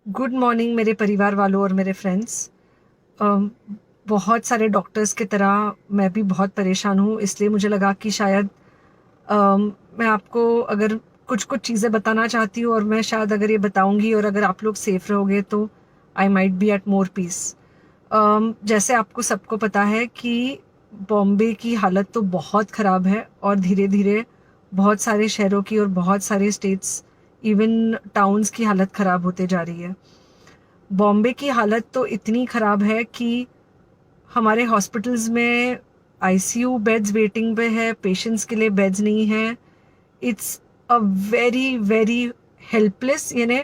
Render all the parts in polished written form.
Good morning मेरे परिवार वालों और मेरे फ्रेंड्स। बहुत सारे डॉक्टर्स की तरह मैं भी बहुत परेशान हूँ, इसलिए मुझे लगा कि शायद मैं आपको अगर कुछ कुछ चीज़ें बताना चाहती हूँ और मैं शायद अगर ये बताऊँगी और अगर आप लोग सेफ रहोगे तो I might be at more peace. जैसे आपको सबको पता है कि बॉम्बे की हालत तो बहुत ख़राब है और धीरे धीरे बहुत सारे शहरों की और बहुत सारे स्टेट्स, इवन टाउन्स की हालत ख़राब होते जा रही है। बॉम्बे की हालत तो इतनी ख़राब है कि हमारे हॉस्पिटल्स में आईसीयू बेड्स वेटिंग पे है, पेशेंट्स के लिए बेड्स नहीं है। It's a very very helpless, यानी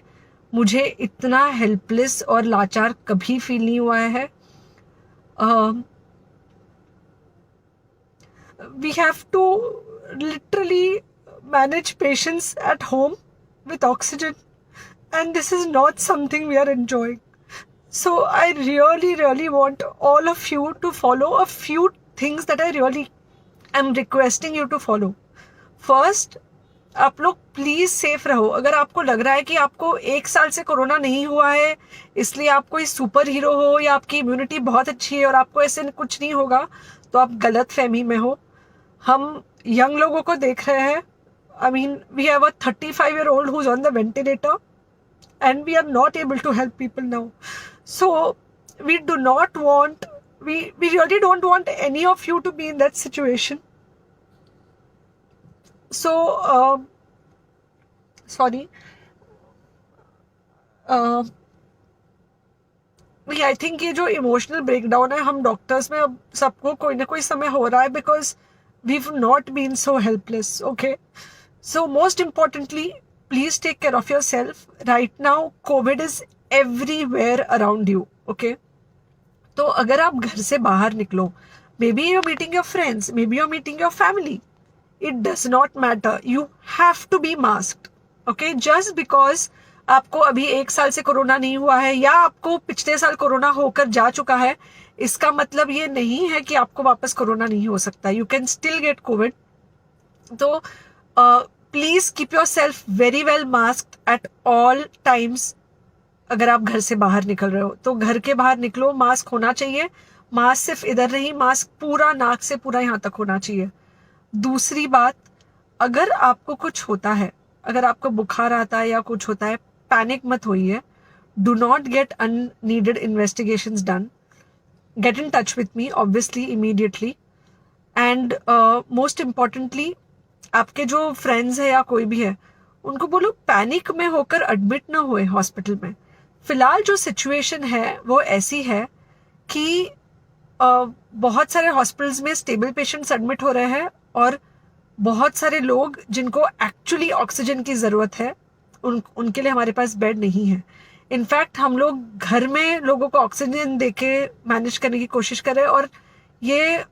मुझे इतना हेल्पलेस और लाचार कभी फील नहीं हुआ है। We have to literally manage patients at home with oxygen, and this is not something we are enjoying. So I really want all of you to follow a few things that I really am requesting you to follow. First, आप लोग please safe रहो। अगर आपको लग रहा है कि आपको 1 साल से कोरोना नहीं हुआ है इसलिए आप कोई सुपर हीरो हो या आपकी इम्यूनिटी बहुत अच्छी है और आपको ऐसे कुछ नहीं होगा, तो आप गलत फहमी में हो। हम यंग लोगों को देख रहे हैं। I mean we have a 35-year-old who's on the ventilator and we are not able to help people now. So we do not want, we really don't want any of you to be in that situation. So sorry, I think ये जो emotional breakdown है हम doctors में अब सबको कोई ना कोई समय हो रहा है, because we not been so helpless. Okay, so most importantly please take care of your self. Right now COVID is everywhere around you. Okay, तो अगर आप घर से बाहर निकलो, maybe your meeting your friends, maybe your meeting your family, it does not matter, you have to be masked. Okay, just because आपको अभी 1 साल से कोरोना नहीं हुआ है या आपको पिछले साल कोरोना होकर जा चुका है, इसका मतलब ये नहीं है कि आपको वापस कोरोना नहीं हो सकता। You can still get covid. तो please keep yourself very well masked at all times. अगर आप घर से बाहर निकल रहे हो तो घर के बाहर निकलो, मास्क होना चाहिए। मास्क सिर्फ इधर नहीं, मास्क पूरा नाक से पूरा यहाँ तक होना चाहिए। दूसरी बात, अगर आपको कुछ होता है, अगर आपको बुखार आता है या कुछ होता है, पैनिक मत होइए। Do not get unneeded investigations done. Get in touch with me obviously immediately. And most importantly, आपके जो फ्रेंड्स है या कोई भी है उनको बोलो पैनिक में होकर एडमिट ना हुए हॉस्पिटल में। फिलहाल जो सिचुएशन है वो ऐसी है कि बहुत सारे हॉस्पिटल्स में स्टेबल पेशेंट्स एडमिट हो रहे हैं और बहुत सारे लोग जिनको एक्चुअली ऑक्सीजन की ज़रूरत है उनके लिए हमारे पास बेड नहीं है। इनफैक्ट हम लोग घर में लोगों को ऑक्सीजन देके मैनेज करने की कोशिश कर रहे हैं, और ये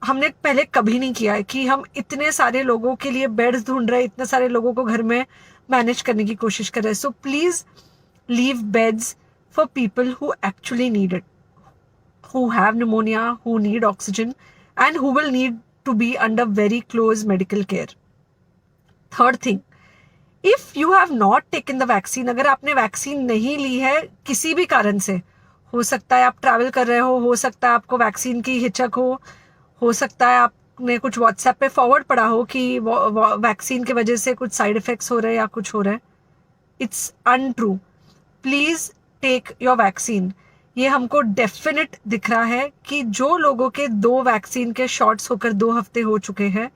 हमने पहले कभी नहीं किया है कि हम इतने सारे लोगों के लिए बेड्स ढूंढ रहे हैं, इतने सारे लोगों को घर में मैनेज करने की कोशिश कर रहे हैं। So please leave beds for people who actually need it, who have pneumonia, who need oxygen, and who will need to be under very close medical care. Third thing, if you have not taken the vaccine, अगर आपने vaccine नहीं ली है किसी भी कारण से, हो सकता है आप ट्रैवल कर रहे हो सकता है आपको वैक्सीन की हिचक हो सकता है आपने कुछ व्हाट्सएप पे फॉरवर्ड पढ़ा हो कि वैक्सीन की वजह से कुछ साइड इफेक्ट्स हो रहे हैं या कुछ हो रहा है। It's untrue. Please take your vaccine. ये हमको डेफिनेट दिख रहा है कि जो लोगों के 2 वैक्सीन के शॉट्स होकर 2 हफ्ते हो चुके हैं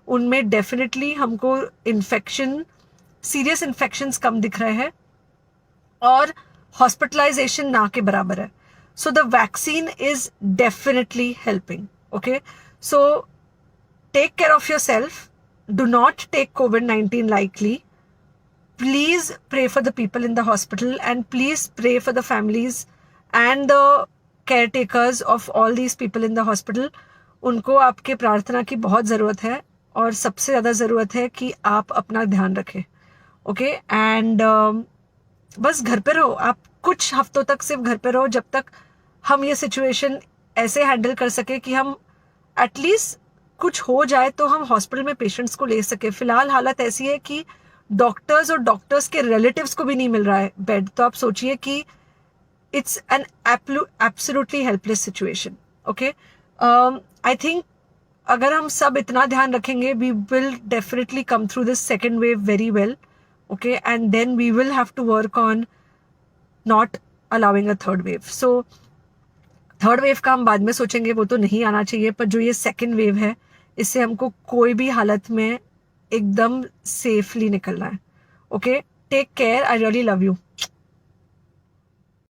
उनमें डेफिनेटली हमको इन्फेक्शन, सीरियस इन्फेक्शंस कम दिख रहे हैं और हॉस्पिटलाइजेशन ना के बराबर है। So the vaccine is definitely helping. Okay, so take care of your self, do not take COVID-19 lightly. Please pray for the people in the hospital and please pray for the families and the caretakers of all these people in the hospital. उनको आपके प्रार्थना की बहुत ज़रूरत है और सबसे ज़्यादा ज़रूरत है कि आप अपना ध्यान रखें। ओके, एंड बस घर पे रहो। आप कुछ हफ्तों तक सिर्फ घर पे रहो जब तक हम ये सिचुएशन ऐसे हैंडल कर सके कि हम एटलीस्ट कुछ हो जाए तो हम हॉस्पिटल में पेशेंट्स को ले सके। फिलहाल हालत ऐसी है कि डॉक्टर्स और डॉक्टर्स के रिलेटिव्स को भी नहीं मिल रहा है बेड, तो आप सोचिए कि it's an absolutely helpless situation. Okay, I think अगर हम सब इतना ध्यान रखेंगे, we will definitely come through this second wave very well. Okay, and then we will have to work on not allowing a third wave. So third wave का हम बाद में सोचेंगे, वो तो नहीं आना चाहिए, पर जो ये सेकेंड वेव है इससे हमको कोई भी हालत में एकदम सेफली निकलना है. Okay, take care, I really love you.